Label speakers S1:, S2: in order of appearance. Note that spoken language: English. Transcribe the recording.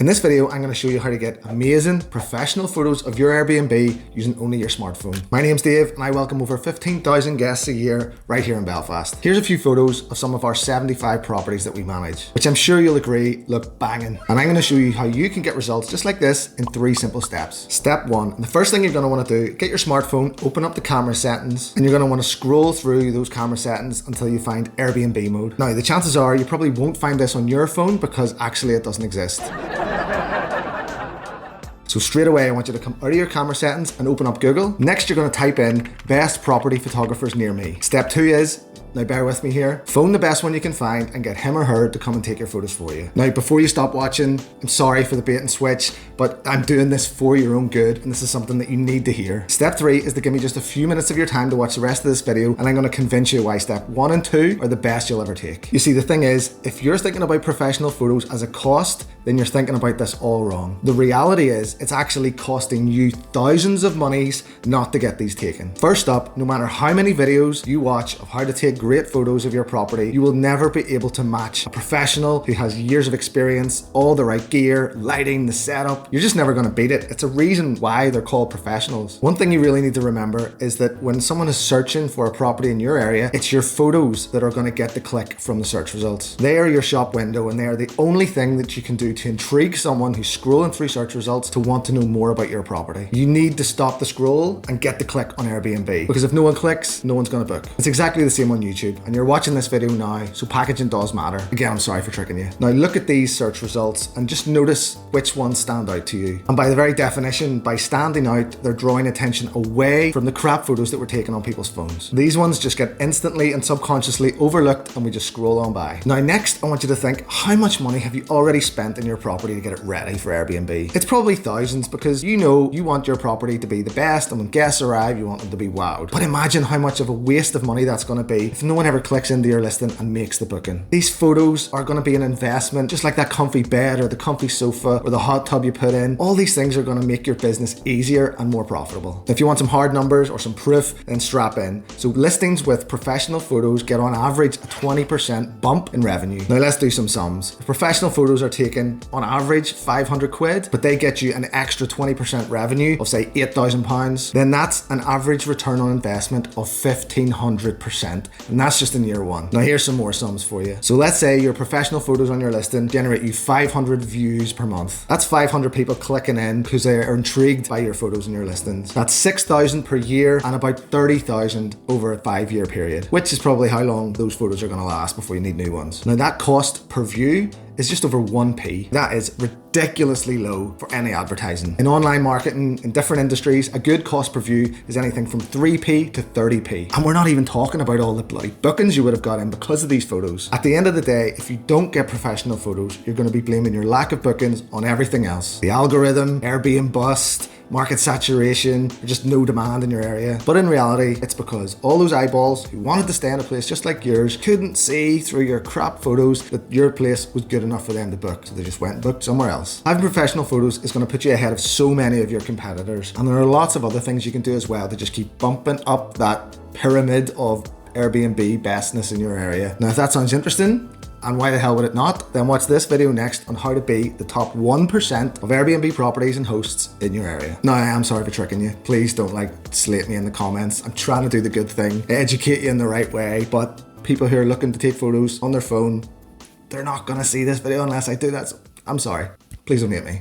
S1: In this video, I'm going to show you how to get amazing professional photos of your Airbnb using only your smartphone. My name's Dave and I welcome over 15,000 guests a year right here in Belfast. Here's a few photos of some of our 75 properties that we manage, which I'm sure you'll agree look banging. And I'm going to show you how you can get results just like this in 3 simple steps. Step 1, and the first thing you're going to want to do, get your smartphone, open up the camera settings, and you're going to want to scroll through those camera settings until you find Airbnb mode. Now, the chances are you probably won't find this on your phone because actually it doesn't exist. So straight away, I want you to come out of your camera settings and open up Google. Next, you're going to type in best property photographers near me. Step 2 is, now bear with me here, phone the best one you can find and get him or her to come and take your photos for you. Now, before you stop watching, I'm sorry for the bait and switch, but I'm doing this for your own good and this is something that you need to hear. Step 3 is to give me just a few minutes of your time to watch the rest of this video and I'm going to convince you why step 1 and 2 are the best you'll ever take. You see, the thing is, if you're thinking about professional photos as a cost, then you're thinking about this all wrong. The reality is, it's actually costing you thousands of monies not to get these taken. First up, no matter how many videos you watch of how to take great photos of your property, you will never be able to match a professional who has years of experience, all the right gear, lighting, the setup. You're just never gonna beat it. It's a reason why they're called professionals. One thing you really need to remember is that when someone is searching for a property in your area, it's your photos that are gonna get the click from the search results. They are your shop window and they are the only thing that you can do to intrigue someone who's scrolling through search results to want to know more about your property. You need to stop the scroll and get the click on Airbnb, because if no one clicks, no one's gonna book. It's exactly the same on YouTube, and you're watching this video now, so packaging does matter. Again, I'm sorry for tricking you. Now look at these search results and just notice which ones stand out to you. And by the very definition, by standing out, they're drawing attention away from the crap photos that were taken on people's phones. These ones just get instantly and subconsciously overlooked and we just scroll on by. Now next, I want you to think, how much money have you already spent in your property to get it ready for Airbnb? It's probably thousands, because you know you want your property to be the best, and when guests arrive, you want them to be wowed. But imagine how much of a waste of money that's going to be if no one ever clicks into your listing and makes the booking. These photos are going to be an investment, just like that comfy bed or the comfy sofa or the hot tub you put in. All these things are going to make your business easier and more profitable. If you want some hard numbers or some proof, then strap in. So listings with professional photos get on average a 20% bump in revenue. Now let's do some sums. If professional photos are taken on average 500 quid, but they get you an extra 20% revenue of say £8,000, then that's an average return on investment of 1,500%. And that's just in year 1. Now here's some more sums for you. So let's say your professional photos on your listing generate you 500 views per month. That's 500 people clicking in because they are intrigued by your photos in your listings. That's 6,000 per year and about 30,000 over a 5-year period, which is probably how long those photos are going to last before you need new ones. Now that cost per view is just over 1p. That is ridiculously low for any advertising. In online marketing, in different industries, a good cost per view is anything from 3p to 30p. And we're not even talking about all the bloody bookings you would have got in because of these photos. At the end of the day, if you don't get professional photos, you're going to be blaming your lack of bookings on everything else. The algorithm, Airbnb bust, market saturation, or just no demand in your area. But in reality, it's because all those eyeballs who wanted to stay in a place just like yours couldn't see through your crap photos that your place was good enough for them to book, so they just went and booked somewhere else. Having professional photos is going to put you ahead of so many of your competitors, and there are lots of other things you can do as well to just keep bumping up that pyramid of Airbnb bestness in your area. Now if that sounds interesting, and why the hell would it not? Then watch this video next on how to be the top 1% of Airbnb properties and hosts in your area. Now, I am sorry for tricking you. Please don't slate me in the comments. I'm trying to do the good thing, educate you in the right way, but people who are looking to take photos on their phone, they're not gonna see this video unless I do that. So I'm sorry. Please don't hate me.